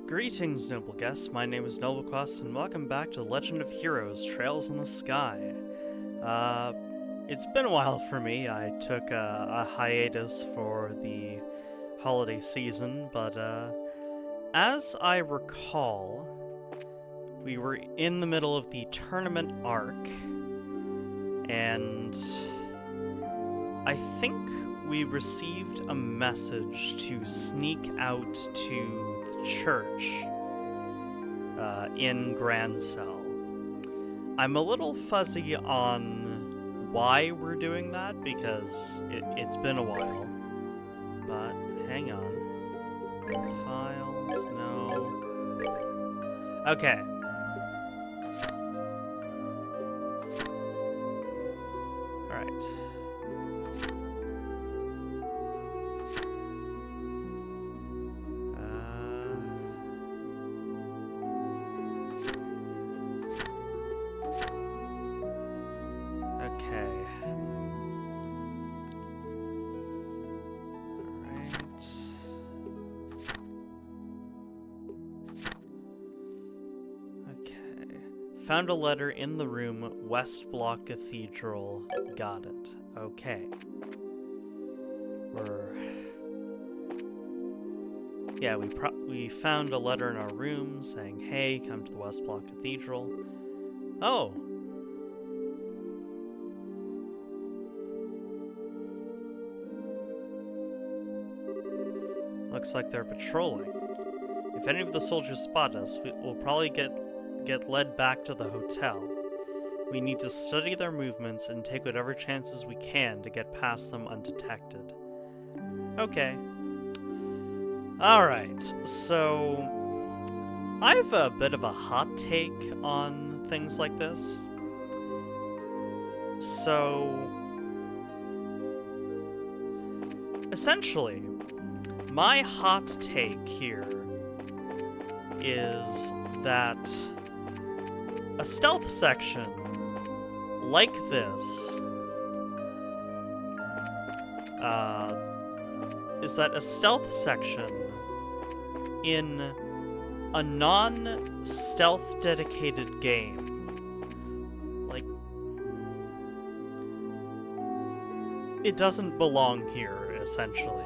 Greetings, noble guests. My name is Noblequest, and welcome back to Legend of Heroes: Trails in the Sky. It's been a while for me. I took a hiatus for the holiday season, but as I recall, we were in the middle of the tournament arc, and I think we received a message to sneak out to the church in Grand Cell. I'm a little fuzzy on why we're doing that because it's been a while. But hang on. Files, no. Okay. Alright. Found a letter in the room, West Block Cathedral. Got it. Okay. Yeah, we found a letter in our room saying, hey, come to the West Block Cathedral. Oh! Looks like they're patrolling. If any of the soldiers spot us, we'll probably get led back to the hotel. We need to study their movements and take whatever chances we can to get past them undetected. Okay. Alright, so I have a bit of a hot take on things like this. So, essentially, my hot take here is that a stealth section like this is that a stealth section in a non-stealth dedicated game, like, it doesn't belong here, essentially.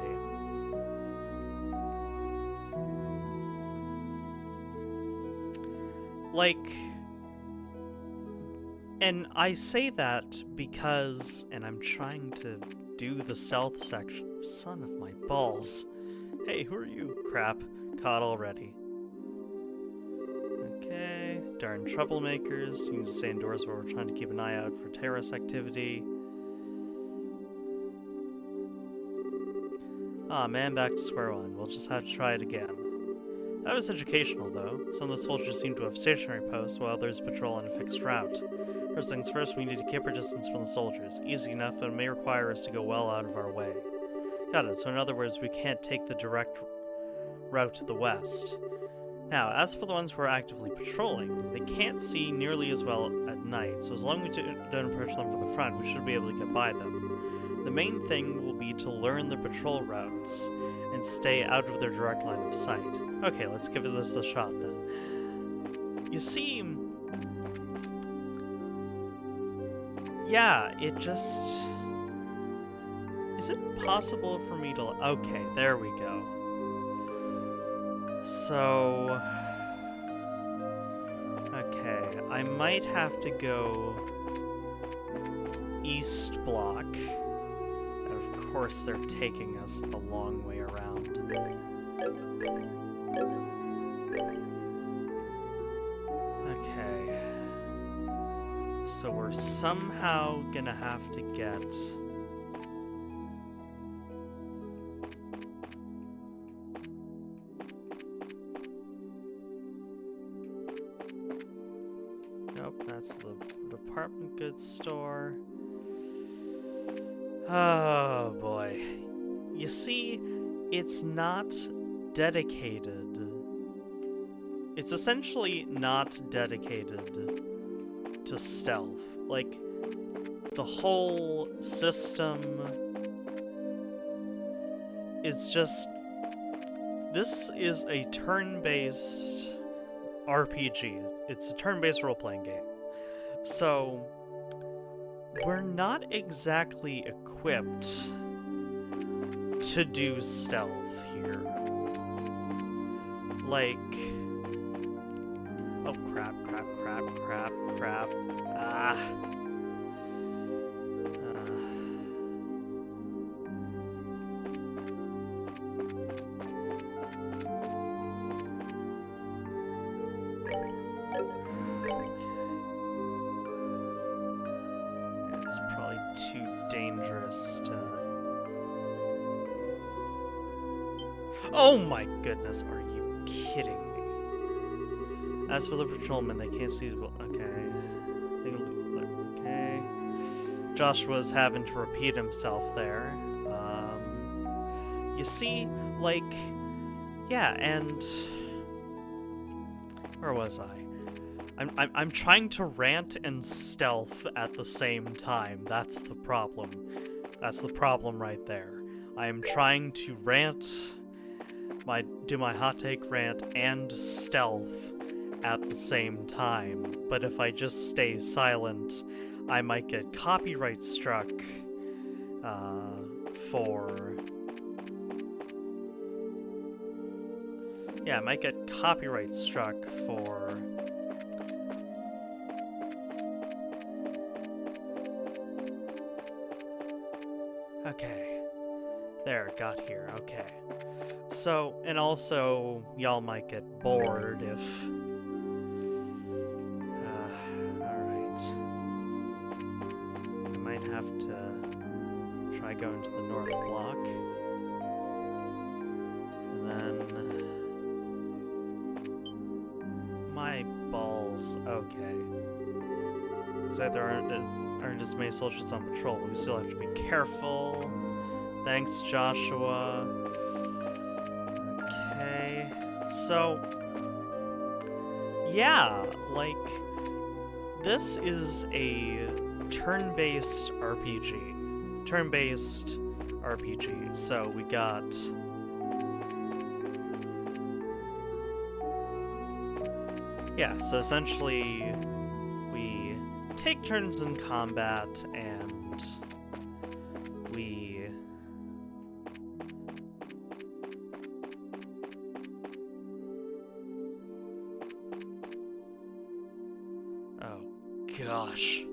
Like, and I say that because, and I'm trying to do the stealth section. Son of my balls. Hey, who are you? Crap. Caught already. Okay. Darn troublemakers. You need to stay indoors while we're trying to keep an eye out for terrorist activity. Aw, man, back to square one. We'll just have to try it again. That was educational, though. Some of the soldiers seem to have stationary posts, while others patrol on a fixed route. First things first, we need to keep our distance from the soldiers. Easy enough, but it may require us to go well out of our way. Got it, so in other words, we can't take the direct route to the west. Now, as for the ones who are actively patrolling, they can't see nearly as well at night, so as long as we don't approach them from the front, we should be able to get by them. The main thing will be to learn the patrol routes and stay out of their direct line of sight. Okay, let's give this a shot then. You see, yeah, it just... Is it possible for me to... Okay, there we go. So... Okay, I might have to go east block. And of course they're taking us the long way around. Okay. So we're somehow gonna have to get... Nope, that's the department goods store. Oh boy. You see, it's not dedicated. It's essentially not dedicated to stealth. Like, the whole system is just this is a turn-based RPG. It's a turn-based role-playing game. So, we're not exactly equipped to do stealth here. Like... Oh, crap. Ah. It's probably too dangerous to... Oh my goodness, are you kidding me? As for the patrolmen, they can't see... Okay. Okay. Joshua's having to repeat himself there. You see, like... Yeah, and... Where was I? I'm trying to rant and stealth at the same time. That's the problem. That's the problem right there. I am trying to rant, do my hot take rant and stealth at the same time. But if I just stay silent, I might get copyright struck for... Yeah, I might get copyright struck for... Okay. There, got here, okay. So, and also, y'all might get bored if... Alright. I might have to try going to the north block. And then... My balls, okay. Looks like there aren't as many soldiers on patrol, but we still have to be careful. Thanks, Joshua. Okay. So, yeah, like, this is a turn-based RPG. Turn-based RPG. So we got... Yeah, so essentially, we take turns in combat, and we... Oh, gosh.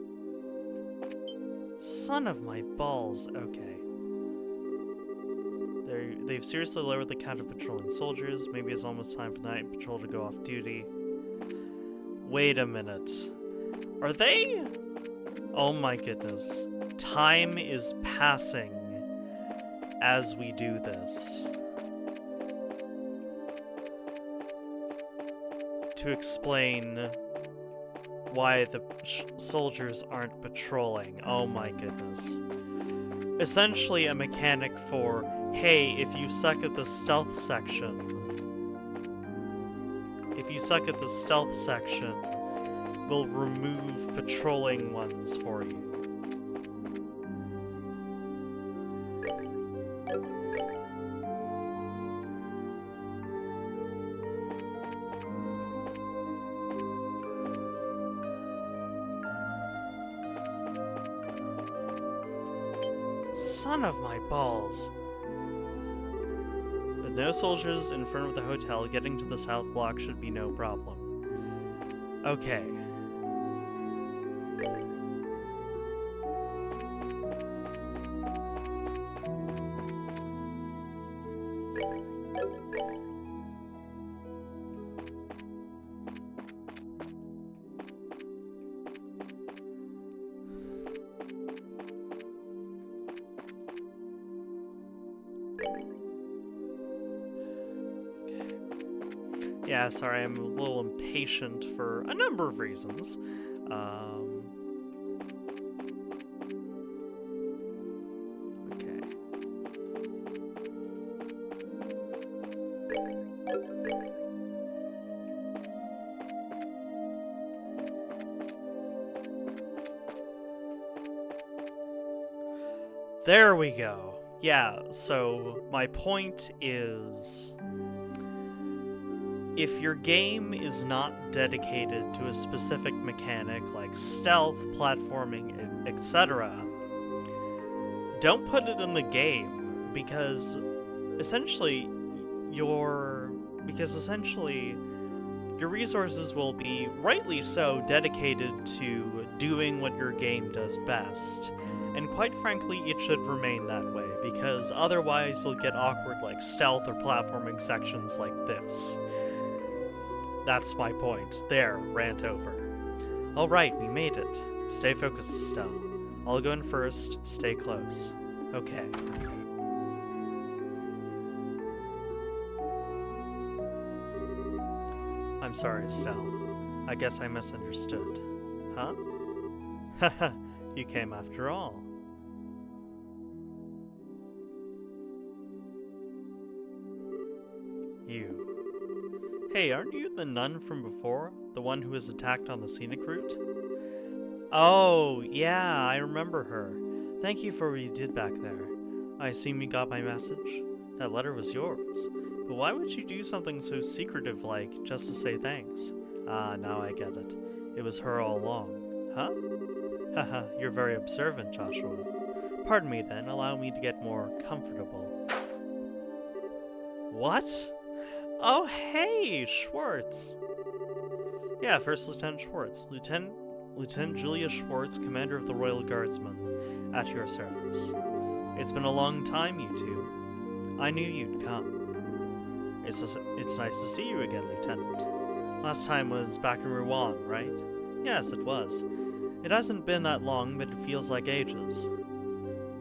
Son of my balls, okay. They've seriously lowered the count of patrolling soldiers. Maybe it's almost time for the night patrol to go off duty. Wait a minute. Are they? Oh my goodness. Time is passing as we do this. To explain why the soldiers aren't patrolling. Oh my goodness. Essentially a mechanic for, hey, if you suck at the stealth section, we'll remove patrolling ones for you. Son of my balls. With no soldiers in front of the hotel, getting to the south block should be no problem. Okay. Yeah, sorry, I'm a little impatient for a number of reasons. Okay. There we go. Yeah, so my point is... if your game is not dedicated to a specific mechanic like stealth, platforming, etc., don't put it in the game because essentially your resources will be, rightly so, dedicated to doing what your game does best. And quite frankly, it should remain that way, because otherwise you'll get awkward like stealth or platforming sections like this. That's my point. There, rant over. Alright, we made it. Stay focused, Estelle. I'll go in first, stay close. Okay. I'm sorry, Estelle. I guess I misunderstood. Huh? Haha, you came after all. You. Hey, aren't you the nun from before? The one who was attacked on the scenic route? Oh, yeah, I remember her. Thank you for what you did back there. I assume you got my message? That letter was yours. But why would you do something so secretive like just to say thanks? Ah, now I get it. It was her all along. Huh? Haha, you're very observant, Joshua. Pardon me then, allow me to get more comfortable. What? Oh hey, Schwartz! Yeah, First Lieutenant Schwartz. Lieutenant Julia Schwartz, Commander of the Royal Guardsmen, at your service. It's been a long time, you two. I knew you'd come. It's nice to see you again, Lieutenant. Last time was back in Rouen, right? Yes, it was. It hasn't been that long, but it feels like ages.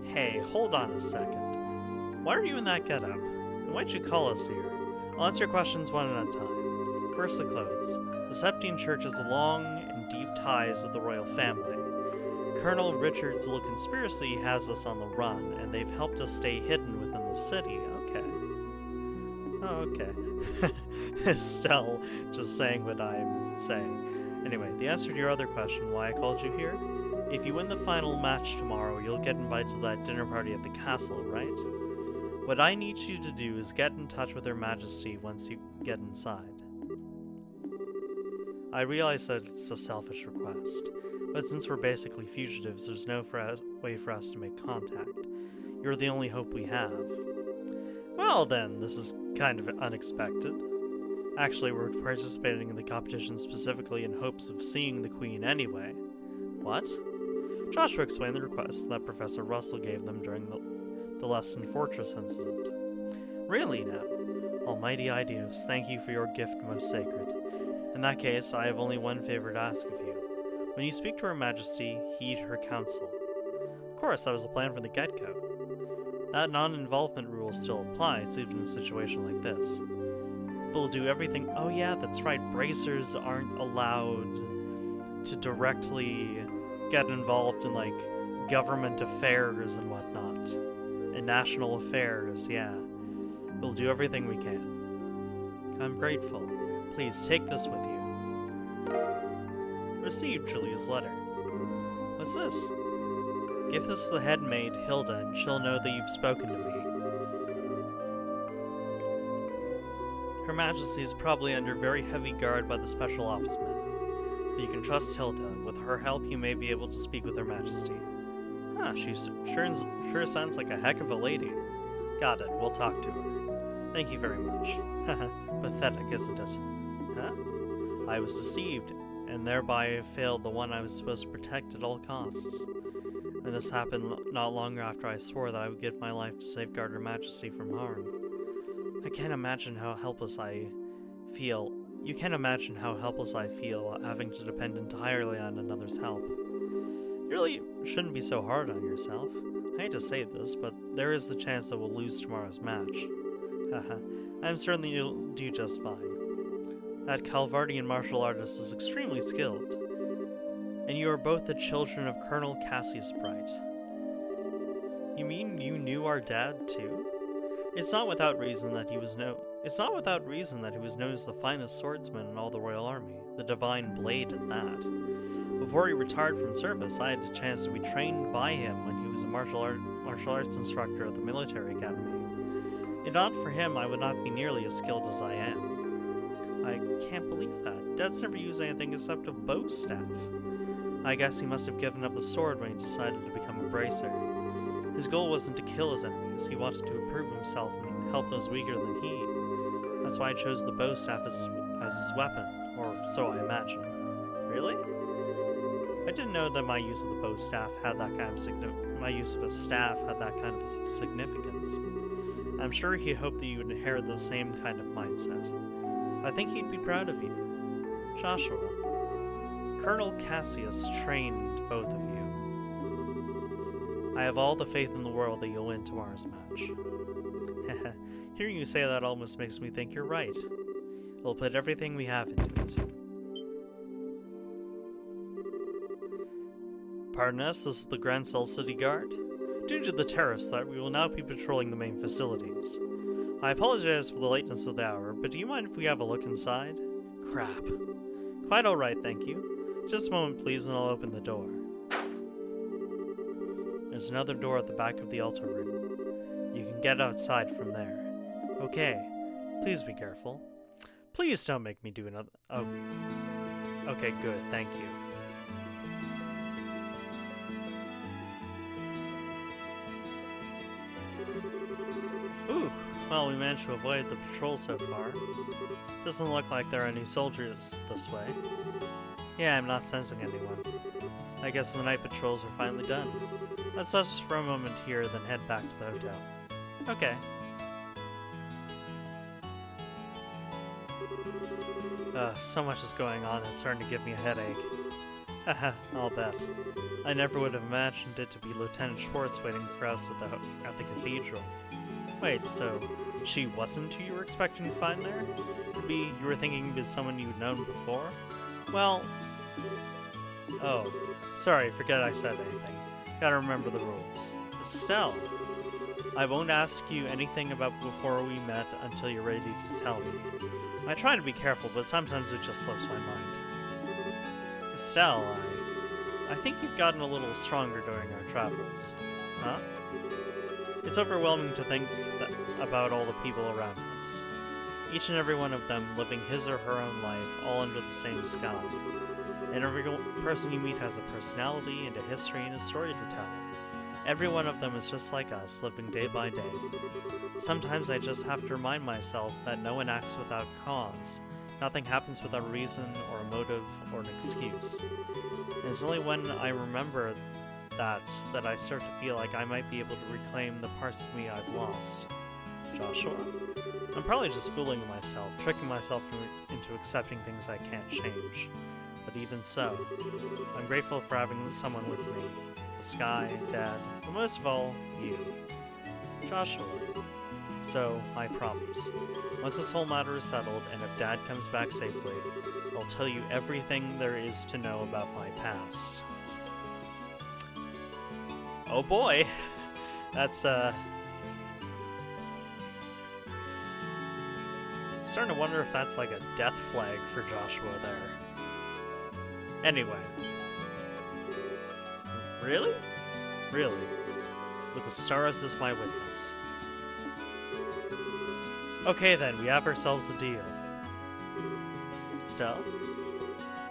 Hey, hold on a second. Why are you in that getup? And why'd you call us here? I'll answer your questions one at a time. First, the clothes. The Septine Church has long and deep ties with the royal family. Colonel Richard's little conspiracy has us on the run, and they've helped us stay hidden within the city. Okay. Oh, okay. Estelle just saying what I'm saying. Anyway, the answer to your other question, why I called you here? If you win the final match tomorrow, you'll get invited to that dinner party at the castle, right? What I need you to do is get in touch with Her Majesty once you get inside. I realize that it's a selfish request, but since we're basically fugitives, there's no way for us to make contact. You're the only hope we have. Well then, this is kind of unexpected. Actually, we're participating in the competition specifically in hopes of seeing the Queen anyway. What? Joshua explained the request that Professor Russell gave them during the Lesson Fortress incident. Really now? Almighty Idios, thank you for your gift most sacred. In that case, I have only one favor to ask of you. When you speak to Her Majesty, heed her counsel. Of course, that was the plan from the get-go. That non-involvement rule still applies, even in a situation like this. We'll do everything— oh yeah, that's right, bracers aren't allowed to directly get involved in, like, government affairs and whatnot. And national affairs, yeah. We'll do everything we can. I'm grateful. Please take this with you. Received Julia's letter. What's this? Give this to the head maid, Hilda, and she'll know that you've spoken to me. Her Majesty is probably under very heavy guard by the Special Ops men. But you can trust Hilda. With her help, you may be able to speak with Her Majesty. Huh, she sure sounds like a heck of a lady. Got it, we'll talk to her. Thank you very much. Haha, pathetic, isn't it? Huh? I was deceived, and thereby failed the one I was supposed to protect at all costs. And this happened not long after I swore that I would give my life to safeguard Her Majesty from harm. I can't imagine how helpless I feel. You can't imagine how helpless I feel having to depend entirely on another's help. You really shouldn't be so hard on yourself. I hate to say this, but there is the chance that we'll lose tomorrow's match. Haha, I'm certain that you'll do just fine. That Calvardian martial artist is extremely skilled. And you are both the children of Colonel Cassius Bright. You mean you knew our dad, too? It's not without reason that he was known as the finest swordsman in all the Royal Army, the Divine Blade at that. Before he retired from service, I had the chance to be trained by him when he was a martial arts instructor at the military academy. If not for him, I would not be nearly as skilled as I am. I can't believe that. Dad's never used anything except a bow staff. I guess he must have given up the sword when he decided to become a bracer. His goal wasn't to kill his enemies, he wanted to improve himself and help those weaker than he. That's why I chose the bow staff as his weapon, or so I imagine. Really? I didn't know that my use of the bow staff had that kind of my use of a staff had that kind of significance. I'm sure he hoped that you would inherit the same kind of mindset. I think he'd be proud of you. Joshua, Colonel Cassius trained both of you. I have all the faith in the world that you'll win tomorrow's match. Hearing you say that almost makes me think you're right. We'll put everything we have into it. Pardon us, this is the Grand Cell City Guard. Due to the terrorist threat, we will now be patrolling the main facilities. I apologize for the lateness of the hour, but do you mind if we have a look inside? Crap. Quite alright, thank you. Just a moment, please, and I'll open the door. There's another door at the back of the altar room. You can get outside from there. Okay, please be careful. Please don't make me do another— oh. Okay, good, thank you. Ooh, well, we managed to avoid the patrol so far. Doesn't look like there are any soldiers this way. Yeah, I'm not sensing anyone. I guess the night patrols are finally done. Let's rest for a moment here, then head back to the hotel. Okay. So much is going on, it's starting to give me a headache. Haha, I'll bet. I never would have imagined it to be Lieutenant Schwartz waiting for us at the cathedral. Wait, so she wasn't who you were expecting to find there? Maybe you were thinking of someone you'd known before? Well... Oh, sorry, forget I said anything. Gotta remember the rules. Estelle, I won't ask you anything about before we met until you're ready to tell me. I try to be careful, but sometimes it just slips my mind. Estelle, I think you've gotten a little stronger during our travels. Huh? It's overwhelming to think about all the people around us. Each and every one of them living his or her own life, all under the same sky. And every person you meet has a personality and a history and a story to tell. Every one of them is just like us, living day by day. Sometimes I just have to remind myself that no one acts without cause. Nothing happens without a reason or a motive or an excuse. And it's only when I remember that I start to feel like I might be able to reclaim the parts of me I've lost. Joshua? I'm probably just fooling myself, tricking myself into accepting things I can't change. But even so, I'm grateful for having someone with me. The sky, Dad, but most of all, you. Joshua. So, I promise. Once this whole matter is settled, and if Dad comes back safely, I'll tell you everything there is to know about my past. Oh boy! That's, starting to wonder if that's like a death flag for Joshua there. Anyway. Really? Really? With the stars as my witness. Okay then, we have ourselves a deal. Stell?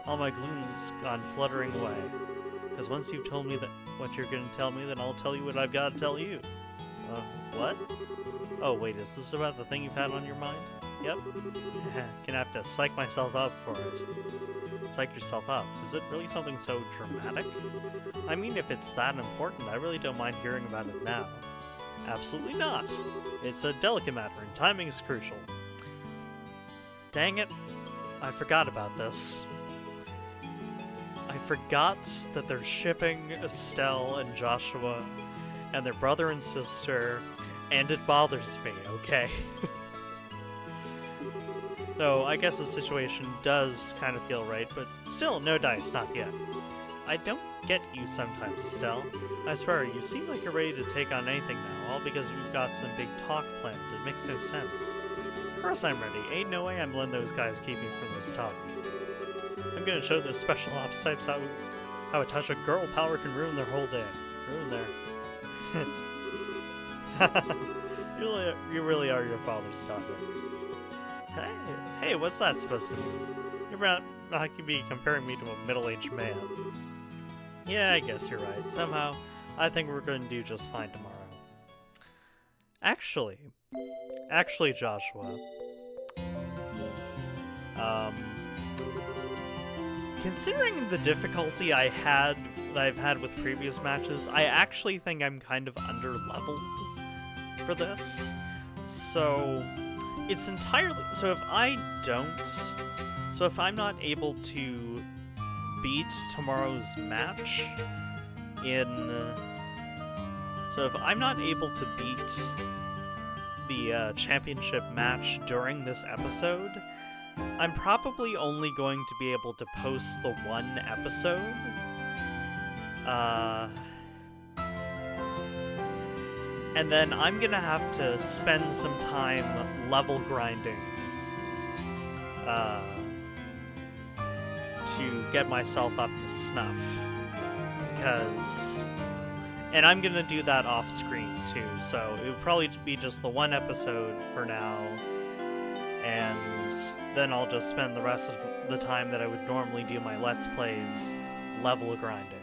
All my gloom's gone fluttering away. Because once you've told me what you're going to tell me, then I'll tell you what I've got to tell you. What? Oh wait, is this about the thing you've had on your mind? Yep. Gonna have to psych myself up for it. Psych yourself up. Is it really something so dramatic? I mean, if it's that important, I really don't mind hearing about it now. Absolutely not. It's a delicate matter, and timing is crucial. Dang it. I forgot about this. I forgot that they're shipping Estelle and Joshua and their brother and sister, and it bothers me, okay? Though, I guess the situation does kind of feel right, but still, no dice, not yet. I don't get you sometimes, Estelle. I swear, you seem like you're ready to take on anything now, all because we've got some big talk planned. It makes no sense. Of course I'm ready. Ain't no way I'm letting those guys keep me from this talk. I'm gonna show the special ops types how a touch of girl power can ruin their whole day. Ruin their... You really are your father's daughter. Hey Hey, what's that supposed to mean? You're not gonna be comparing me to a middle-aged man. Yeah, I guess you're right. Somehow, I think we're going to do just fine tomorrow. Actually, Joshua, considering the difficulty I've had with previous matches, I actually think I'm kind of under-leveled for this. So, it's entirely... So if I'm not able to beat tomorrow's match So if I'm not able to beat the championship match during this episode, I'm probably only going to be able to post the one episode. And then I'm gonna have to spend some time level grinding to get myself up to snuff. And I'm gonna do that off screen too, so it would probably be just the one episode for now, and then I'll just spend the rest of the time that I would normally do my Let's Plays level grinding.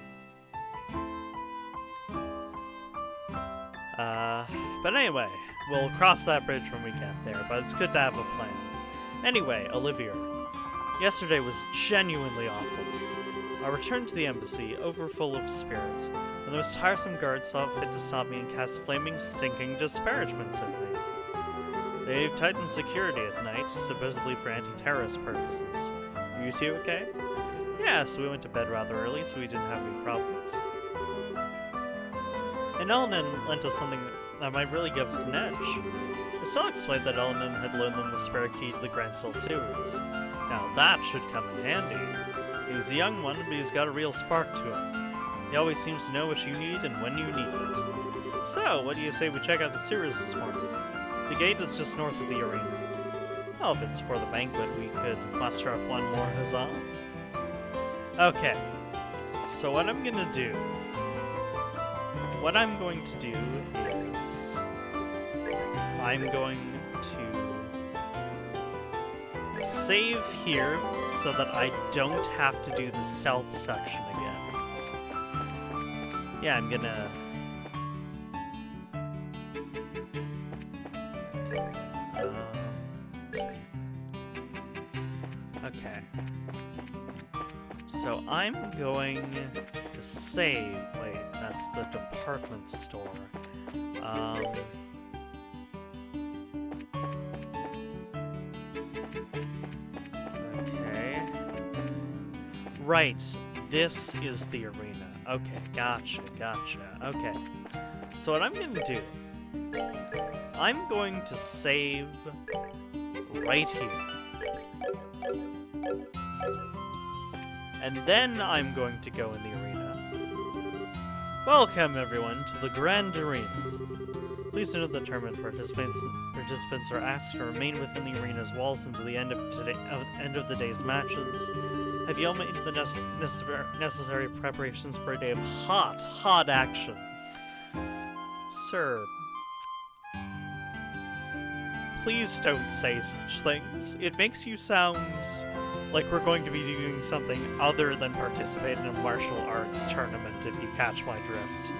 But anyway, we'll cross that bridge when we get there, but it's good to have a plan. Anyway, Olivia, yesterday was genuinely awful. I returned to the embassy, overfull of spirit, when the most tiresome guard saw fit to stop me and cast flaming, stinking disparagements at me. They've tightened security at night, supposedly for anti-terrorist purposes. Are you two okay? Yeah, so we went to bed rather early, so we didn't have any problems. And Elenin lent us something that might really give us an edge. Estelle explained that Elenin had loaned them the spare key to the Granstall sewers. Now that should come in handy. He's a young one, but he's got a real spark to him. He always seems to know what you need and when you need it. So, what do you say we check out the sewers this morning? The gate is just north of the arena. Well, if it's for the banquet, we could muster up one more huzzah. Okay, so what I'm going to do is I'm going to save here so that I don't have to do the stealth section again. Yeah, I'm gonna... okay. So I'm going to save... Wait, that's the department store. Okay. Right, this is the arena. Okay, gotcha. Okay. So what I'm gonna do... I'm going to save right here. And then I'm going to go in the arena. Welcome, everyone, to the Grand Arena. Please note that tournament participants are asked to remain within the arena's walls until the end of the day's matches. Have you all made the necessary preparations for a day of hot action? Sir, please don't say such things. It makes you sound like we're going to be doing something other than participate in a martial arts tournament, if you catch my drift.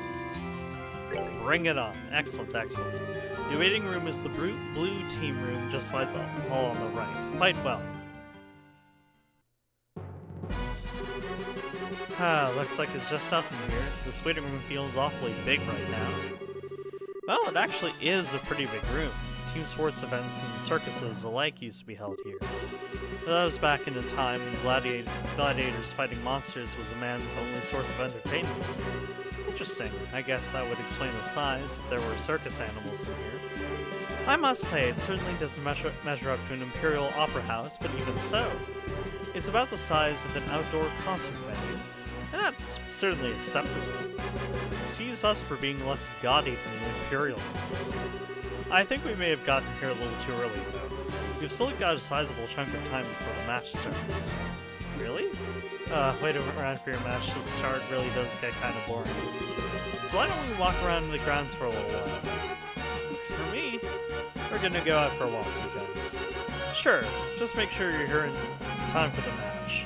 Bring it on. Excellent. The waiting room is the blue team room, just like the hall on the right. Fight well. Looks like it's just us in here. This waiting room feels awfully big right now. Well, it actually is a pretty big room. Team sports events and circuses alike used to be held here. But that was back in a time when gladiators fighting monsters was a man's only source of entertainment. Interesting. I guess that would explain the size if there were circus animals in here. I must say, it certainly doesn't measure up to an imperial opera house, but even so, it's about the size of an outdoor concert venue, and that's certainly acceptable. Excuse us for being less gaudy than the imperialists. I think we may have gotten here a little too early, though. We've still got a sizable chunk of time before the match starts. Really? Waiting around for your match to start really does get kind of boring. So why don't we walk around the grounds for a little while? As for me, we're gonna go out for a walk, you guys. Sure, just make sure you're here in time for the match.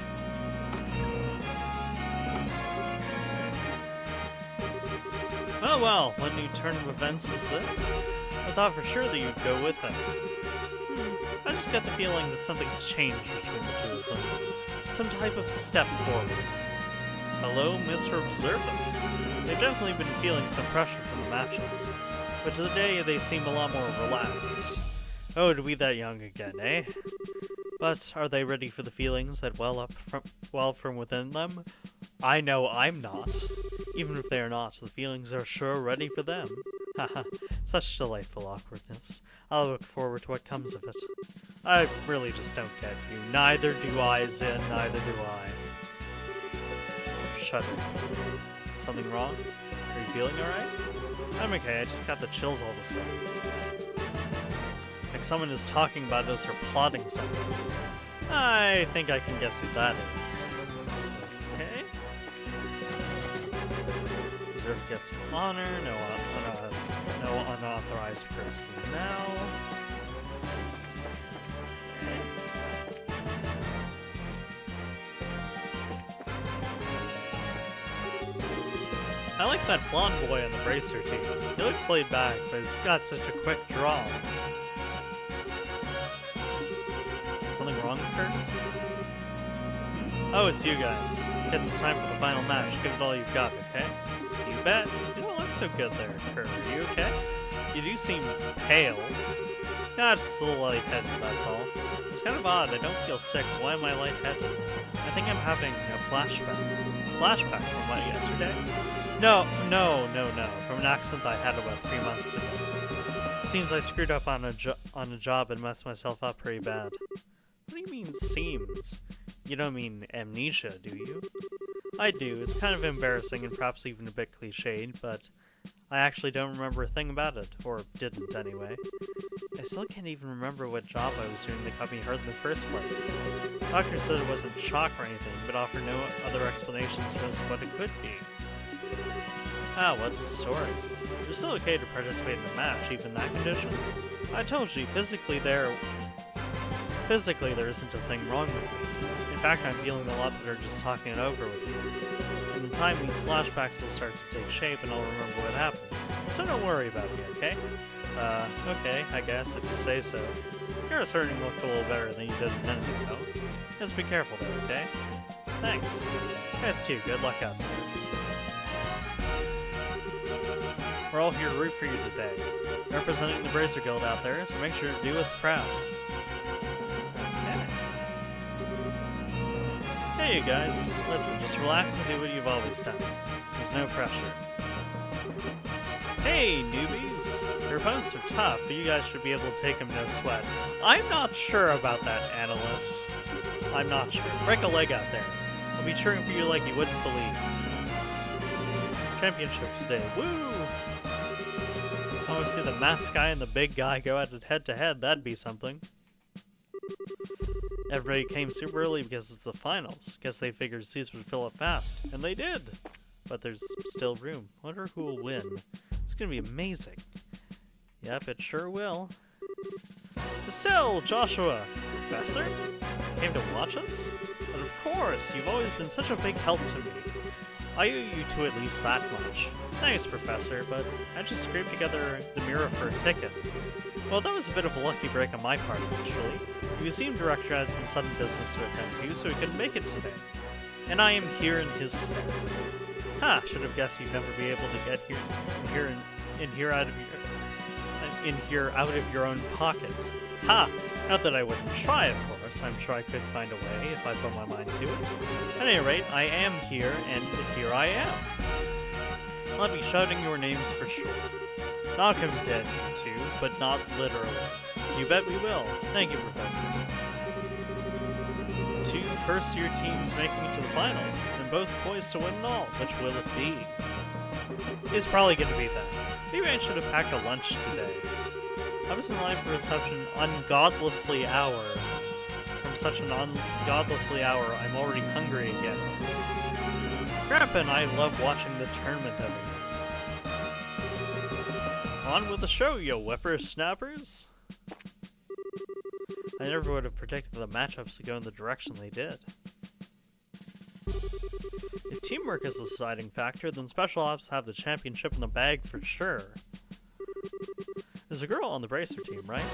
Oh well, what new turn of events is this? I thought for sure that you'd go with him. I just get the feeling that something's changed between the two of them. Some type of step forward. Hello, Mr. Observant. They've definitely been feeling some pressure from the matches, but today they seem a lot more relaxed. Oh, to be that young again, eh? But are they ready for the feelings that well from within them? I know I'm not. Even if they are not, the feelings are sure ready for them. Haha, such delightful awkwardness. I'll look forward to what comes of it. I really just don't get you. Neither do I, Zin, neither do I. Shudder. Something wrong? Are you feeling alright? I'm okay, I just got the chills all of a sudden. Like someone is talking about us or plotting something. I think I can guess who that is. Okay. Reserved guest of honor, no unauthorized person now. I like that blonde boy on the bracer team. He looks laid back, but he's got such a quick draw. Something wrong, Kurt? Oh, it's you guys. Guess it's time for the final match. Give it all you've got, okay? You bet. You don't look so good there, Kurt. Are you okay? You do seem pale. Yeah, just a little lightheaded, that's all. It's kind of odd. I don't feel sick, so why am I lightheaded? I think I'm having a flashback. Flashback from what, yesterday? No. From an accident I had about 3 months ago. Seems I screwed up on a job and messed myself up pretty bad. What do you mean, seems? You don't mean amnesia, do you? I do. It's kind of embarrassing and perhaps even a bit cliched, but I actually don't remember a thing about it. Or didn't, anyway. I still can't even remember what job I was doing that got me hurt in the first place. The doctor said it wasn't shock or anything, but offered no other explanations for as what it could be. Ah, what's the story? You're still okay to participate in the match, even in that condition? I told you, physically there isn't a thing wrong with me. In fact, I'm feeling a lot better just talking it over with you. And in time, these flashbacks will start to take shape and I'll remember what happened. So don't worry about me, okay? Okay, I guess, if you say so. You're starting to look a little better than you did a minute ago. Just be careful there, okay? Thanks. Guys too, good luck out there. We're all here to root for you today. Representing the Bracer Guild out there, so make sure to do us proud. Okay. Hey you guys, listen, just relax and do what you've always done. There's no pressure. Hey newbies! Your opponents are tough, but you guys should be able to take them no sweat. I'm not sure about that, Annalise. I'm not sure. Break a leg out there. I'll be cheering for you like you wouldn't believe. Championship today, woo! I want to see the masked guy and the big guy go at it head to head. That'd be something. Everybody came super early because it's the finals. Guess they figured seats would fill up fast, and they did. But there's still room. Wonder who will win. It's gonna be amazing. Yep, it sure will. Estelle, Joshua, Professor, came to watch us? But of course, you've always been such a big help to me. I owe you two at least that much. Thanks, Professor, but I just scraped together the mirror for a ticket. Well, that was a bit of a lucky break on my part, actually. The museum director had some sudden business to attend to, so he couldn't make it today. And I am here in his stead. Ha! Should have guessed you'd never be able to get here out of your own pocket. Ha! Not that I wouldn't try, of course. I'm sure I could find a way if I put my mind to it. At any rate, I am here, and here I am. I'll be shouting your names for sure. Knock him dead, too, but not literally. You bet we will. Thank you, Professor. 2 first-year teams making it to the finals, and both poised to win it all. Which will it be? It's probably going to be that. Maybe I should have packed a lunch today. I was in line for such an ungodlessly hour. From such an ungodlessly hour, I'm already hungry again. Grandpa and I love watching the tournament every night. On with the show, you whippersnappers! I never would have predicted the matchups to go in the direction they did. If teamwork is the deciding factor, then Special Ops have the championship in the bag for sure. There's a girl on the Bracer team, right?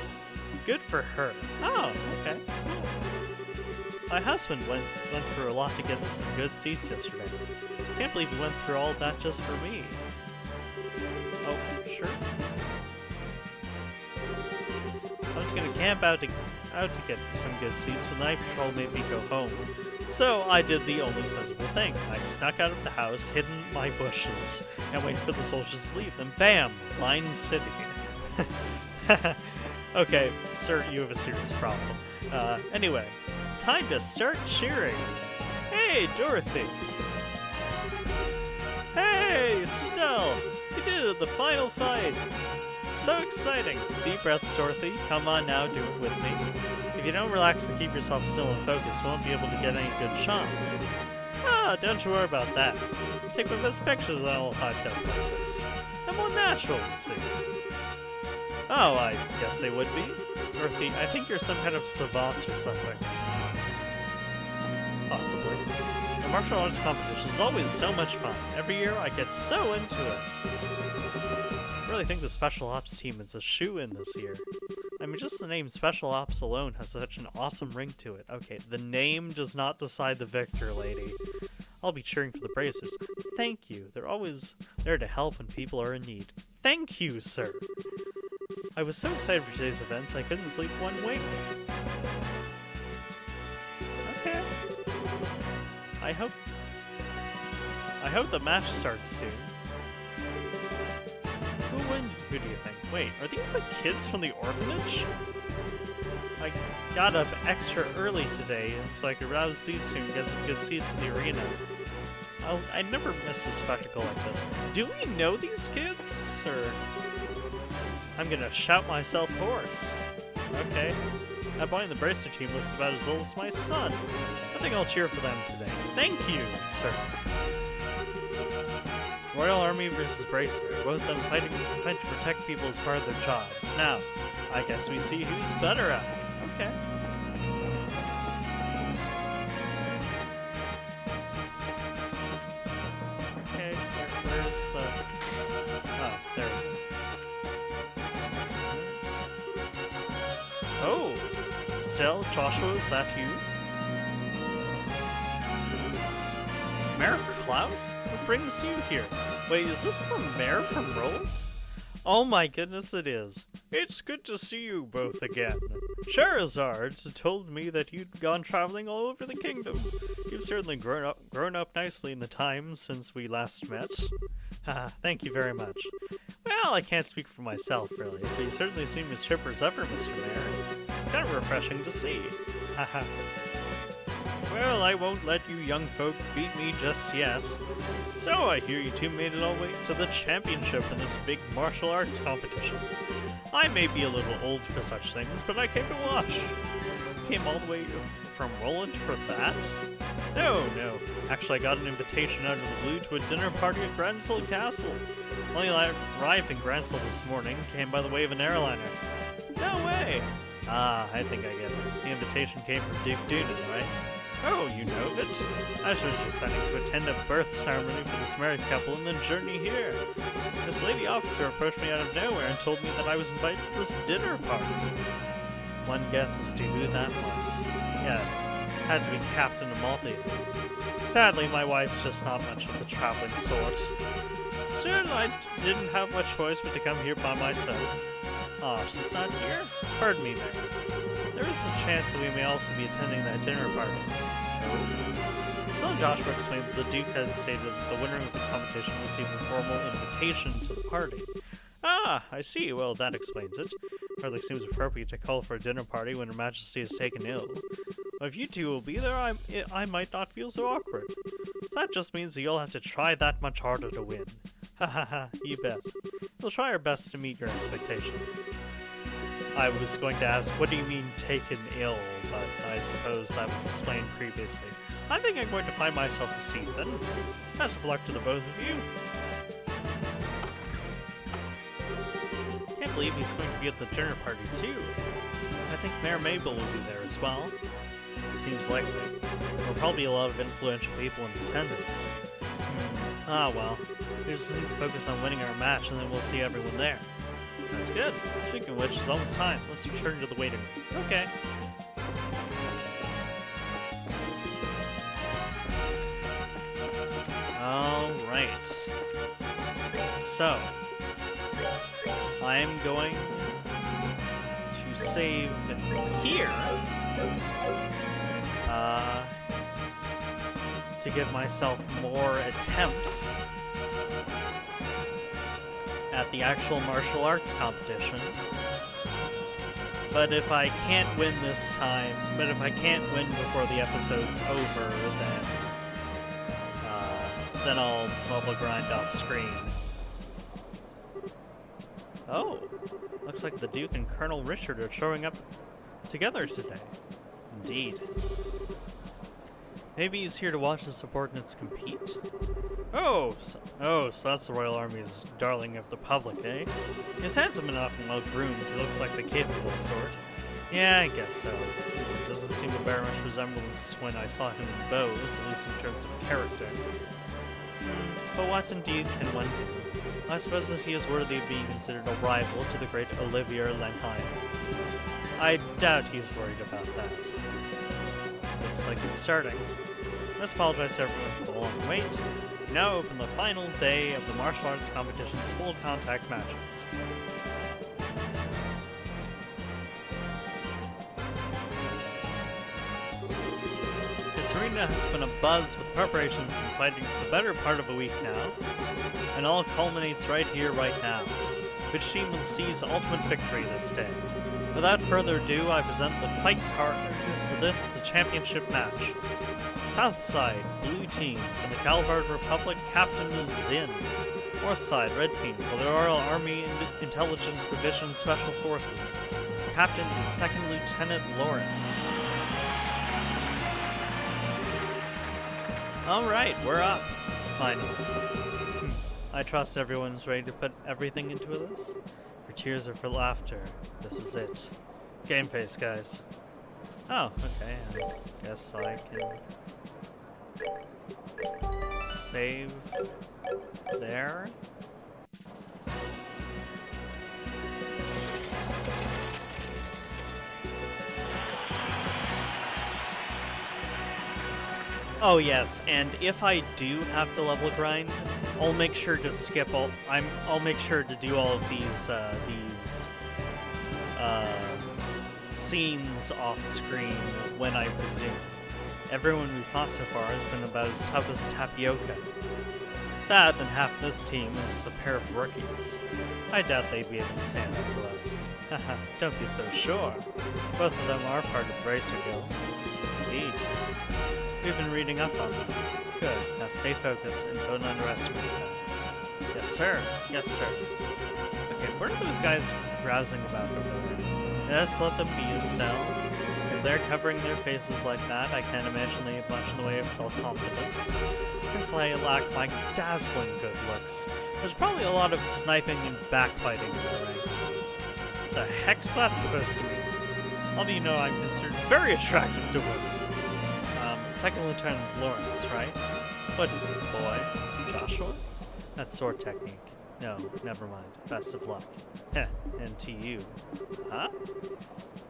Good for her. Oh, okay. My husband went through a lot to get us some good seats yesterday. Can't believe he went through all that just for me. Oh, sure. I was gonna camp out to get some good seats, but the night patrol made me go home. So I did the only sensible thing. I snuck out of the house, hid in my bushes, and waited for the soldiers to leave. Then bam! Line City. Okay, sir, you have a serious problem. Anyway, time to start cheering. Hey, Dorothy! Hey, Stell! You did it, the final fight! So exciting! Deep breaths, Dorothy. Come on now, do it with me. If you don't relax and keep yourself still and focused, you won't be able to get any good shots. Ah, don't you worry about that. Take my best pictures and I'll hyped up like this. I'm more natural, you see. Oh, I guess they would be. Dorothy, I think you're some kind of savant or something. Possibly. The martial arts competition is always so much fun. Every year I get so into it. I really think the Special Ops team is a shoo-in this year. I mean, just the name Special Ops alone has such an awesome ring to it. Okay, the name does not decide the victor, lady. I'll be cheering for the Bracers. Thank you. They're always there to help when people are in need. Thank you, sir. I was so excited for today's events, I couldn't sleep one wink. Okay. I hope the match starts soon. Who do you think? Wait, are these the kids from the orphanage? I got up extra early today so I could rouse these two and get some good seats in the arena. I never miss a spectacle like this. Do we know these kids? Or I'm gonna shout myself hoarse. Okay. That boy in the Bracer team looks about as old as my son. I think I'll cheer for them today. Thank you, sir. Royal Army versus Bracer. Both of them fighting to protect people as part of their jobs. Now, I guess we see who's better at it. Okay. Okay, where's the... Oh, there we go. Oh! Sel, Joshua, is that you? Mayor Klaus? What brings you here? Wait, is this the mayor from Roland? Oh my goodness, it is. It's good to see you both again. Charizard told me that you'd gone traveling all over the kingdom. You've certainly grown up nicely in the time since we last met. Haha, thank you very much. Well, I can't speak for myself, really, but you certainly seem as chipper as ever, Mr. Mayor. Kind of refreshing to see. Haha. Well, I won't let you young folk beat me just yet. So, I hear you two made it all the way to the championship in this big martial arts competition. I may be a little old for such things, but I came to watch. Came all the way from Roland for that? No. Actually, I got an invitation out of the blue to a dinner party at Gransel Castle. Only I arrived in Gransel this morning, came by the way of an airliner. No way! Ah, I think I get it. The invitation came from Duke Doonan, right? Oh, you know of it? I was originally planning to attend a birth ceremony for this married couple and then journey here. This lady officer approached me out of nowhere and told me that I was invited to this dinner party. One guess as to who that was. Yeah, had to be Captain Amalthea. Sadly, my wife's just not much of the traveling sort. Soon I didn't have much choice but to come here by myself. Aw, she's not here? Pardon me, Mary. There is a chance that we may also be attending that dinner party. So Joshua explained that the Duke had stated that the winner of the competition received a formal invitation to the party. Ah, I see. Well, that explains it. Hardly seems appropriate to call for a dinner party when Her Majesty is taken ill. Well, if you two will be there, I might not feel so awkward. So that just means that you'll have to try that much harder to win. Ha ha ha, you bet. We'll try our best to meet your expectations. I was going to ask, what do you mean taken ill? But I suppose that was explained previously. I think I'm going to find myself a seat then. Best of luck to the both of you. Can't believe he's going to be at the dinner party too. I think Mayor Mabel will be there as well. It seems likely. There'll probably be a lot of influential people in attendance. Ah well, we just need to focus on winning our match and then we'll see everyone there. Sounds good. Speaking of which, it's almost time. Let's return to the waiting room. Okay. Alright. So, I'm going to save here to give myself more attempts at the actual martial arts competition. But if I can't win this time, if I can't win before the episode's over, then I'll level grind off screen. Oh, looks like the Duke and Colonel Richard are showing up together today. Indeed. Maybe he's here to watch his subordinates compete? So that's the Royal Army's darling of the public, eh? He's handsome enough and well-groomed. He looks like the capable sort. Yeah, I guess so. Doesn't seem to bear much resemblance to when I saw him in Bose, at least in terms of character. But what indeed can one do? I suppose that he is worthy of being considered a rival to the great Olivier Lenheim. I doubt he's worried about that. Looks like it's starting. Let's apologize to everyone for the long wait. We now open the final day of the martial arts competition's full contact matches. This arena has been abuzz with preparations and fighting for the better part of a week now, and all culminates right here, right now. Which team will seize ultimate victory this day? Without further ado, I present the fight card for this, the championship match. South side, blue team, from the Calvard Republic, Captain is Zin. North side, red team, for the Royal Army Intelligence Division Special Forces. Captain is Second Lieutenant Lawrence. Alright, we're up. Finally. I trust everyone's ready to put everything into this. For tears or for laughter, this is it. Game face, guys. Oh, okay, I guess I can save there. Oh yes, and if I do have to level grind, I'll make sure to skip all. I'll make sure to do all of these scenes off screen when I resume. Everyone we've fought so far has been about as tough as tapioca. That and half this team is a pair of rookies. I doubt they'd be able to stand up to us. Haha, don't be so sure. Both of them are part of the Bracer Guild. Indeed. We've been reading up on them. Good. Now stay focused and don't underestimate them. Yes, sir. Yes, sir. Okay, what are those guys browsing about over there? Yes, let them be yourself. If they're covering their faces like that, I can't imagine they have much in the way of self-confidence. Guess I lack my dazzling good looks. There's probably a lot of sniping and backbiting in the ranks. The heck's that supposed to mean? All of you know I'm considered very attractive to women. Second Lieutenant Lawrence, right? What is it, boy? Joshua? That's sword technique. No, never mind. Best of luck. Heh, and to you. Huh?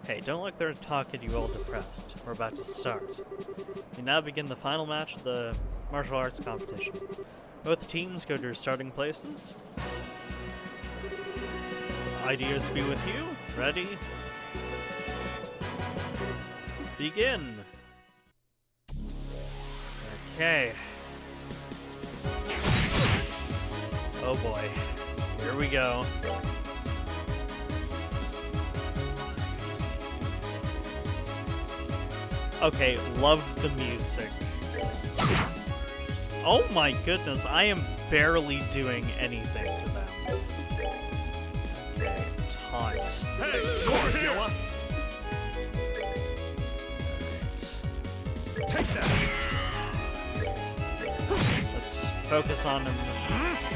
Hey, don't look there and talk at you all depressed. We're about to start. We now begin the final match of the martial arts competition. Both teams go to their starting places. Ideas be with you. Ready? Begin! Okay. Oh boy. Here we go. Okay, love the music. Oh my goodness, I am barely doing anything to them. Okay, taunt. Hey, Gorgilla! Right. Take that! Let's focus on them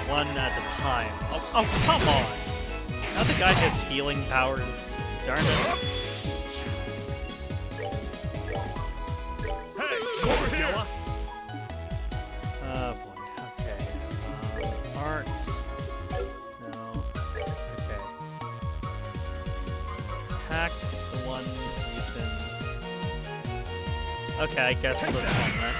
one at a time. Oh, come on! Now the guy has healing powers. Darn it. Okay, I guess this one then.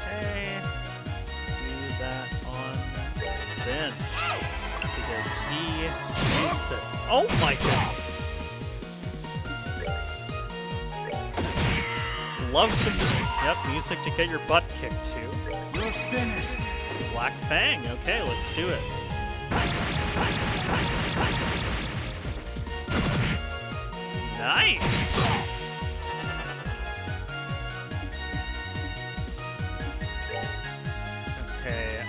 Okay. Do that on Sin. Because he hates it. Oh my goodness! Love the music to get your butt kicked to. You're finished. Black Fang. Okay, let's do it. Nice. Okay.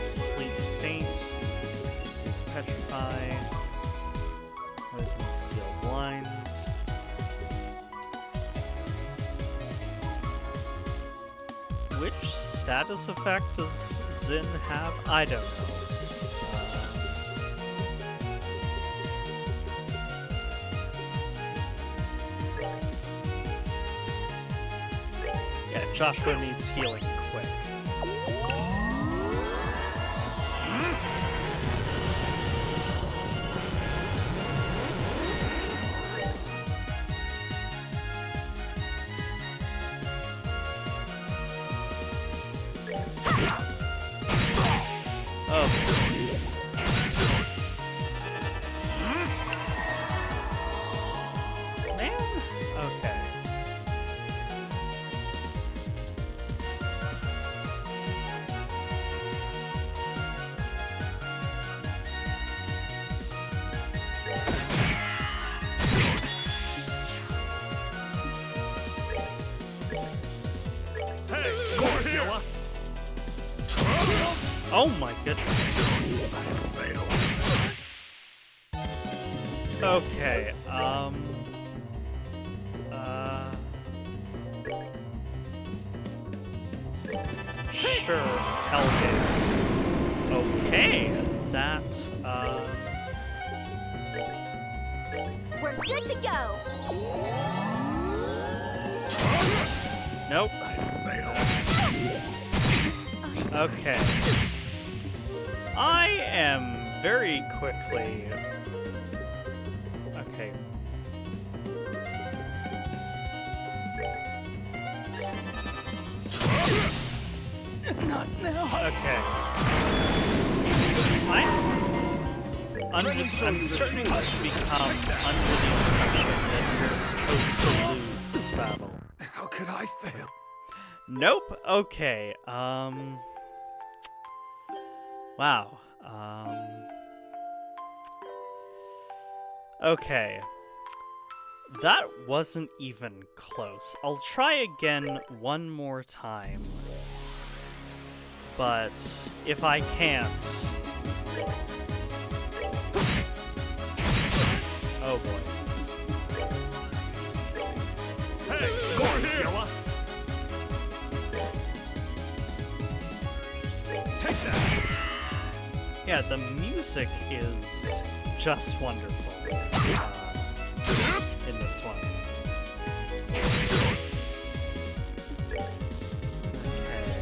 Sleep Faint, use Petrify, Poison Seal Blind. Which status effect does Zin have? I don't know. Yeah, Joshua needs healing quick. Oh my goodness. Okay, sure, Hellgate. Okay, that, We're good to go. Nope. Okay. I am very quickly... Okay. Not now. Okay. I'm starting to become under the impression that you're supposed to lose this battle. How could I fail? Nope. Okay. Wow. Okay. That wasn't even close. I'll try again one more time. But if I can't... Oh boy. Hey, more here! Take that! Yeah, the music is just wonderful in this one. Okay.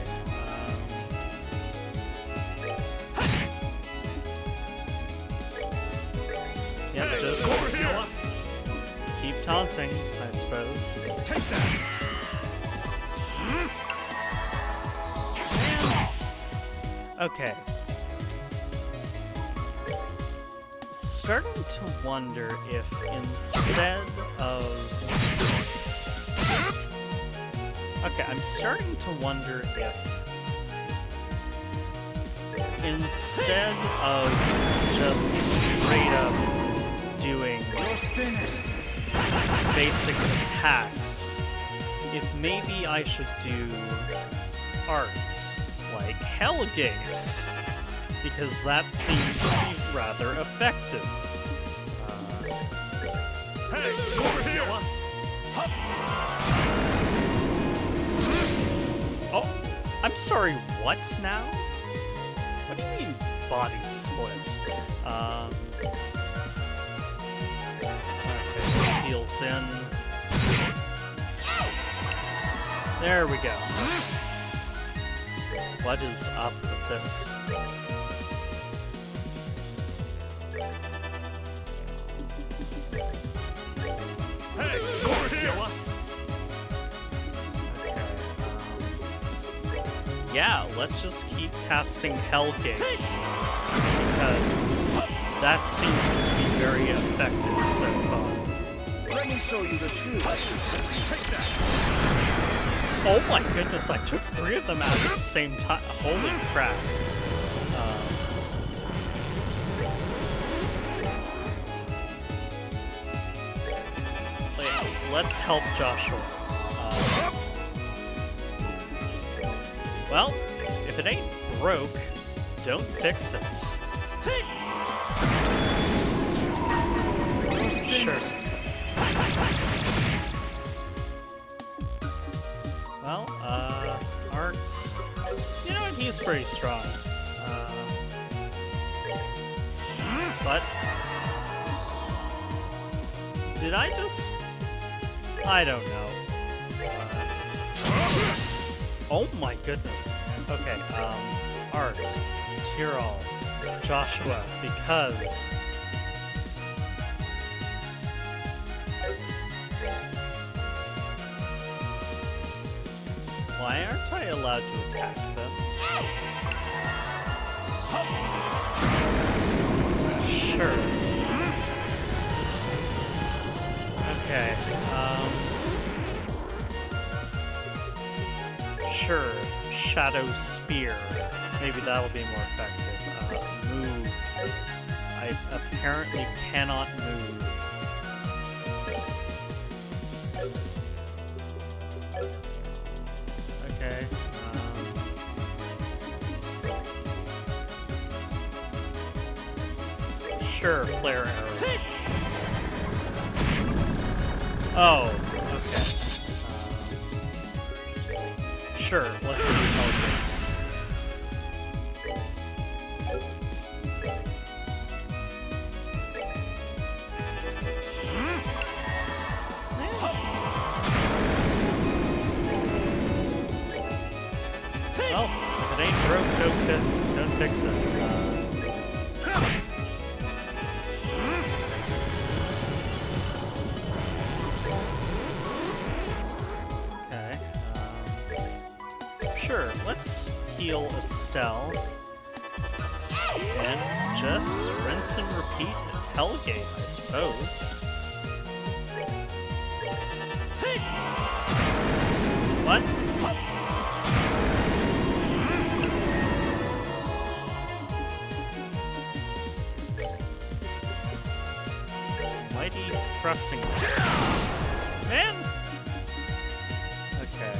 Yeah, just keep taunting, I suppose. Take that! Okay. Starting to wonder if instead of... Okay, I'm starting to wonder if instead of just straight up doing basic attacks, if maybe I should do arts like Hellgate, because that seems to be rather effective. Hey, over here! Oh, I'm sorry, what now? What do you mean body splits? Okay, this heals in. There we go. What is up with this? Hey, over here! Yeah, let's just keep casting Hellgate, because that seems to be very effective so far. Let me show you the truth. Take that! Oh my goodness, I took 3 of them out at the same time. Holy crap. Let's help Joshua. Well, if it ain't broke, don't fix it. Sure. Well, Art, you know what, he's pretty strong. But, did I just... I don't know. Oh my goodness. Okay, Art, Tyrol, Joshua, because... Why aren't I allowed to attack them? Sure. Okay, sure, Shadow Spear. Maybe that'll be more effective. Move. I apparently cannot move. Okay, sure, Flare Arrow. Oh, okay. Sure, let's do Hellgate. Well, if it ain't broke, don't fix it. Sure, let's heal Estelle. And just rinse and repeat Hellgate, I suppose. What? Mighty thrusting. Man! Okay,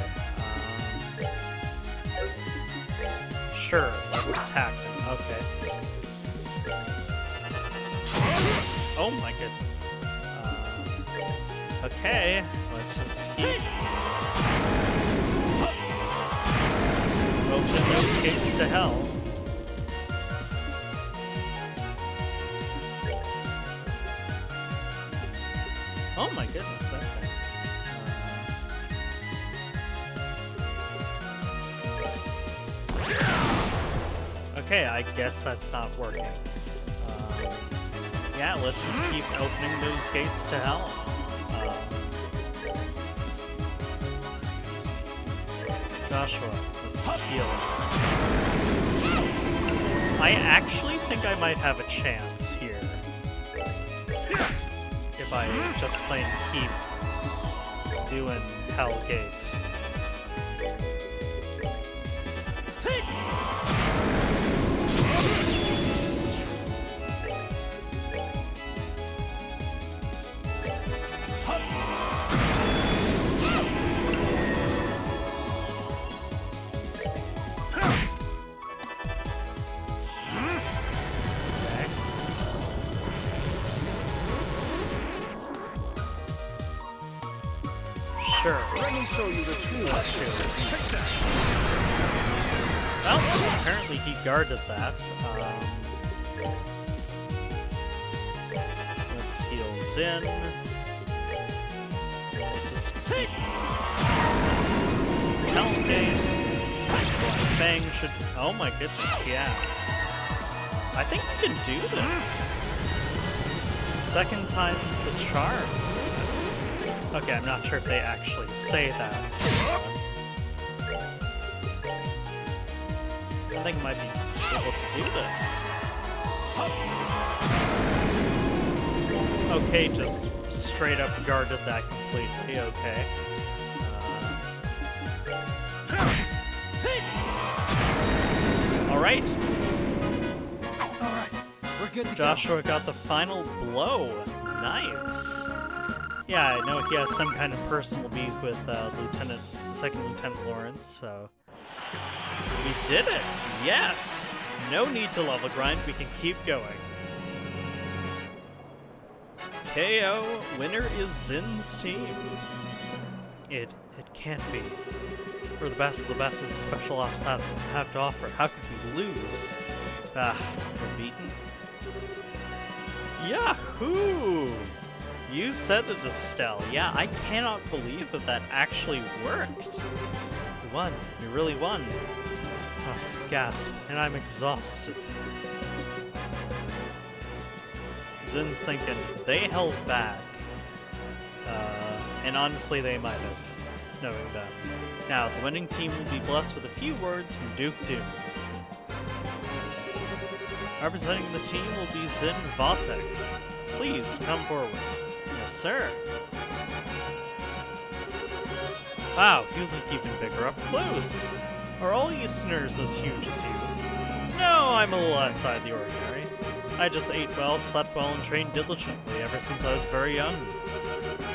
sure, let's attack him. Okay. Oh my goodness. Okay, let's just keep opening those gates to hell. Oh my goodness, okay. Okay, I guess that's not working. Yeah, let's just keep opening those gates to hell. Joshua, let's heal. I actually think I might have a chance here. If I just plain keep doing Hellgate. Sure. Let me show you the truth. That's true. Take that! Well, apparently he guarded that. Let's heal Zin. This is some count days. Bang should. Oh my goodness, yeah. I think we can do this. Second time's the charm. Okay, I'm not sure if they actually say that. I think I might be able to do this. Okay, just straight up guarded that completely, okay. Alright. Alright, we're good to Joshua got the final blow. Nice. Yeah, I know he has some kind of personal beef with Second Lieutenant Lawrence, so... We did it! Yes! No need to level grind, we can keep going. KO, winner is Zin's team. It can't be. We're the best of the best as Special Ops have to offer. How could we lose? We're beaten. Yahoo! You said it, Estelle. Yeah, I cannot believe that actually worked. You won. You really won. Oh, gasp. And I'm exhausted. Zin's thinking, they held back. And honestly, they might have, knowing that. Now, the winning team will be blessed with a few words from Duke Doom. Representing the team will be Zin Vathek. Please, come forward. Yes, sir. Wow, you look even bigger up close. Are all Easterners as huge as you? No, I'm a little outside the ordinary. I just ate well, slept well, and trained diligently ever since I was very young.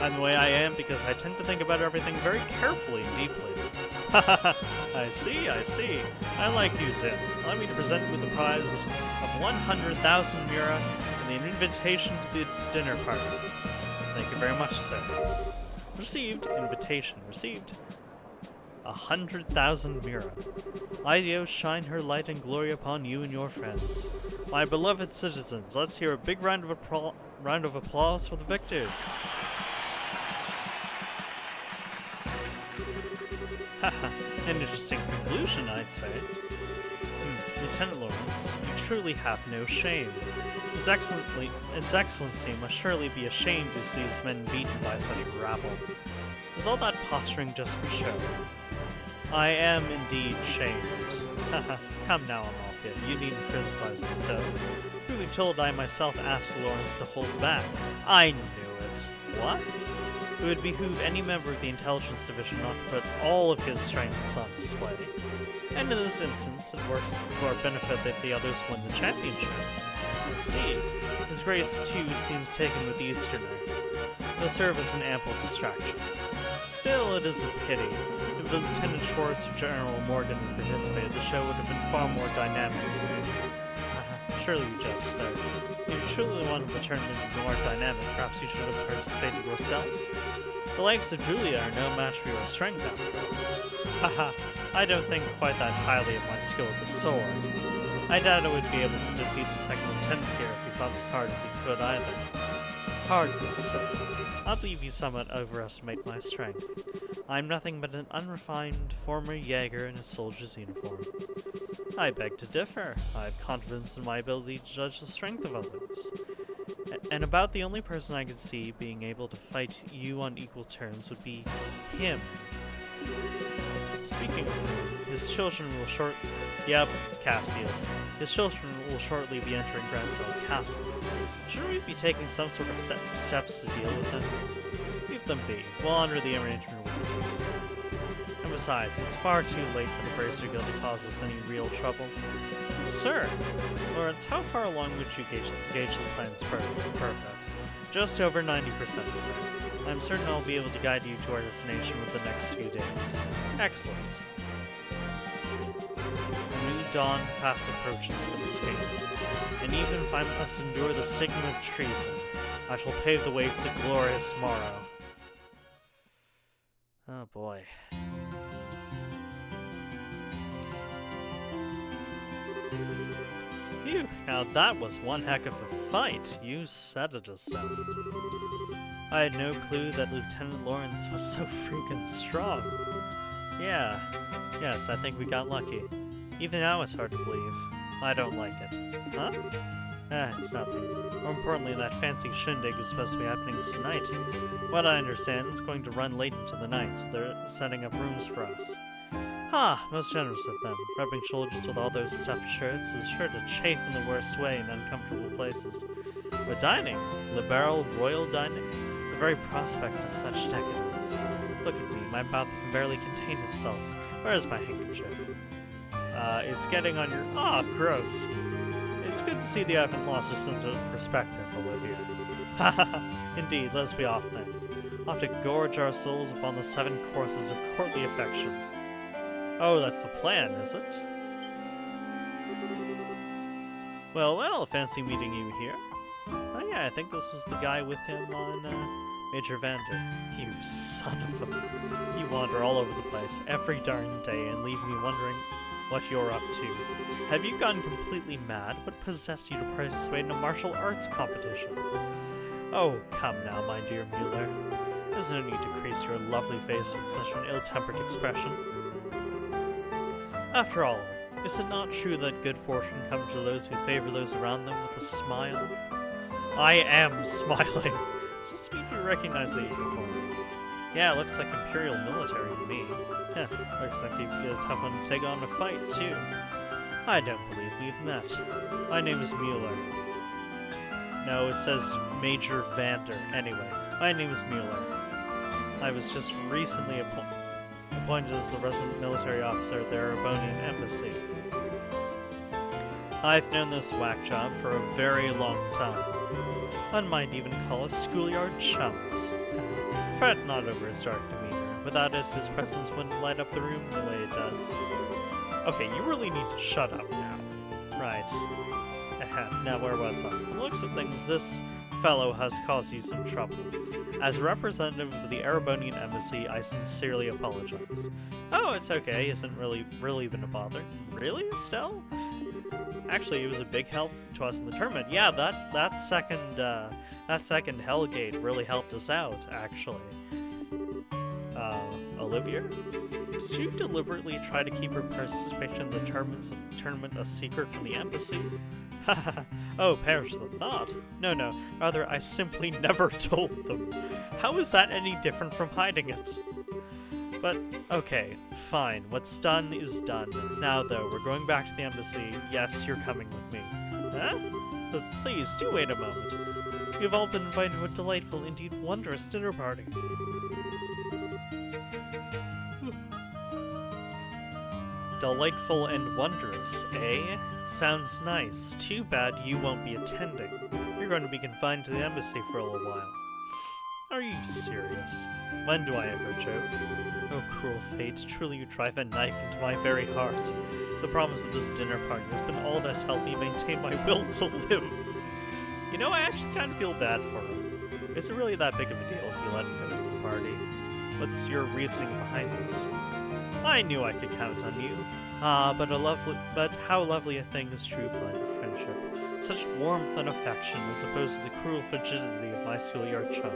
I'm the way I am because I tend to think about everything very carefully and deeply. Haha, I see. I like you, Zin. Allow me to present you with the prize of 100,000 Mira and the invitation to the dinner party. Thank you very much, sir. Received. Invitation received. 100,000 Mira. Idios shine her light and glory upon you and your friends. My beloved citizens, let's hear a big round of applause for the victors. Haha, an interesting conclusion, I'd say. Lieutenant Lawrence, you truly have no shame. His Excellency must surely be ashamed to see his men beaten by such rabble. Is all that posturing just for show? I am indeed shamed. Haha, come now, Amalthea, you needn't criticize him so. Truly told, I myself asked Lawrence to hold back. I knew it. What? It would behoove any member of the Intelligence Division not to put all of his strengths on display. And in this instance, it works to our benefit that the others win the championship. I see. His Grace, too, seems taken with the Easterner. He'll serve as an ample distraction. Still, it is a pity. If Lieutenant Schwartz or General Morgan had participated, the show would have been far more dynamic. Surely you jest, sir. If you truly wanted to turn it into more dynamic, perhaps you should have participated yourself. The likes of Julia are no match for your strength, after all. Haha, I don't think quite that highly of my skill with the sword. I doubt I would be able to defeat the second lieutenant here if he fought as hard as he could either. Hardly so. I believe you somewhat overestimate my strength. I'm nothing but an unrefined former Jaeger in a soldier's uniform. I beg to differ. I have confidence in my ability to judge the strength of others. And about the only person I could see being able to fight you on equal terms would be him. Speaking of whom, his children will Yep, Cassius. His children will shortly be entering Grand Cell Castle. Shouldn't we be taking some sort of steps to deal with them? Leave them be. We'll honor the arrangement with the team. And besides, it's far too late for the Bracer Guild to cause us any real trouble. But sir! Lawrence, how far along would you gauge the plan's progress? Just over 90%, sir. I'm certain I'll be able to guide you to our destination within the next few days. Excellent. A new dawn fast approaches for this kingdom, and even if I must endure the stigma of treason, I shall pave the way for the glorious morrow. Oh boy. Phew, now that was one heck of a fight. You said it, Estelle. I had no clue that Lieutenant Lawrence was so freaking strong. Yeah, yes, I think we got lucky. Even now it's hard to believe. I don't like it. Huh? It's nothing. More importantly, that fancy shindig is supposed to be happening tonight. What I understand, it's going to run late into the night, so they're setting up rooms for us. Most generous of them. Rubbing shoulders with all those stuffed shirts is sure to chafe in the worst way in uncomfortable places. But dining, liberal royal dining, the very prospect of such decadence. Look at me, my mouth can barely contain itself. Where's my handkerchief? It's getting on your... gross. It's good to see that you haven't lost your sense of perspective, Olivia. Haha, indeed, let's be off then. Off to gorge our souls upon the 7 courses of courtly affection. Oh, that's the plan, is it? Well, fancy meeting you here. Oh yeah, I think this was the guy with him on, Major Vander. You son of a... You wander all over the place every darn day and leave me wondering what you're up to. Have you gone completely mad? What possessed you to participate in a martial arts competition? Oh, come now, my dear Mueller. There's no need to crease your lovely face with such an ill-tempered expression. After all, is it not true that good fortune comes to those who favor those around them with a smile? I am smiling. Does this mean you recognize the uniform? Yeah, it looks like Imperial military to me. Looks like you'd be a tough one to take on a fight, too. I don't believe we've met. My name is Mueller. No, it says Major Vander. Anyway, my name is Mueller. I was just recently appointed as the resident military officer at the Erebonian Embassy. I've known this whack job for a very long time. One might even call us schoolyard chums. Fret not over his dark demeanor. Without it, his presence wouldn't light up the room the way it does. Okay, you really need to shut up now. Right. Now where was I? From the looks of things, this fellow has caused you some trouble. As a representative of the Erebonian Embassy, I sincerely apologize. Oh, it's okay. Isn't really been a bother. Really, Estelle? Actually, it was a big help to us in the tournament. Yeah, that second Hellgate really helped us out, actually. Olivia? Did you deliberately try to keep her participation in the tournament a secret from the embassy? Oh, perish the thought. No, rather I simply never told them. How is that any different from hiding it? But, okay, fine. What's done is done. Now, though, we're going back to the embassy. Yes, you're coming with me. Huh? But please, do wait a moment. You've all been invited to a delightful, indeed wondrous dinner party. Delightful and wondrous, eh? Sounds nice. Too bad you won't be attending. You're going to be confined to the embassy for a little while. Are you serious? When do I ever joke? Oh, cruel fate, truly you drive a knife into my very heart. The promise of this dinner party has been all that's helped me maintain my will to live. You know, I actually kind of feel bad for him. Is it really that big of a deal if you let him go to the party? What's your reasoning behind this? I knew I could count on you. But how lovely a thing is true friendship. Such warmth and affection as opposed to the cruel frigidity of my schoolyard chum.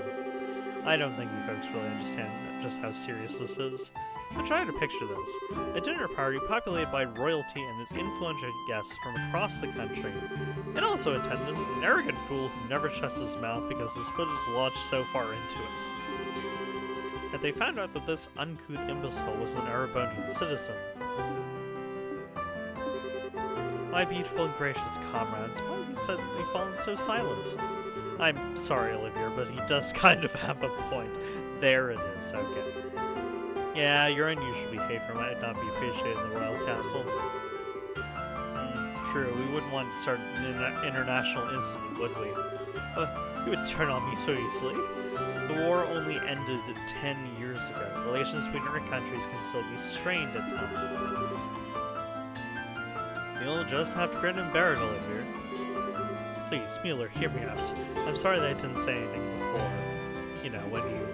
I don't think you folks really understand just how serious this is. I'm trying to picture this. A dinner party populated by royalty and its influential guests from across the country. And also attended an arrogant fool who never shuts his mouth because his foot is lodged so far into it. Yet they found out that this uncouth imbecile was an Erebonian citizen. My beautiful and gracious comrades, why have you suddenly fallen so silent? I'm sorry, Olivia, but he does kind of have a point. There it is, okay. Yeah, your unusual behavior might not be appreciated in the royal castle. True, we wouldn't want to start an international incident, would we? You would turn on me so easily. The war only ended 10 years ago. Relations between our countries can still be strained at times. You'll just have to grin and bear it, Olivia. Please, Mueller, hear me out. I'm sorry that I didn't say anything before. You know, when you...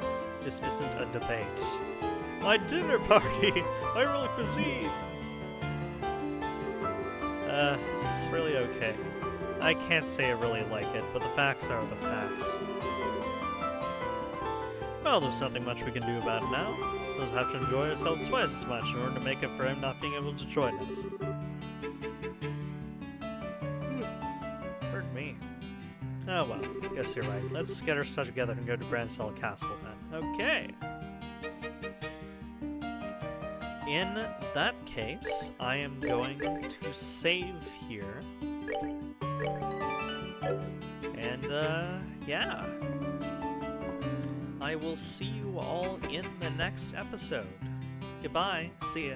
This isn't a debate. My dinner party! My royal cuisine! This is really okay. I can't say I really like it, but the facts are the facts. Well, there's nothing much we can do about it now. We'll just have to enjoy ourselves twice as much in order to make up for him not being able to join us. Pardon me. Oh well, guess you're right. Let's get our stuff together and go to Grand Cell Castle then. Okay. In that case, I am going to save here. And, yeah. I will see you all in the next episode. Goodbye. See ya.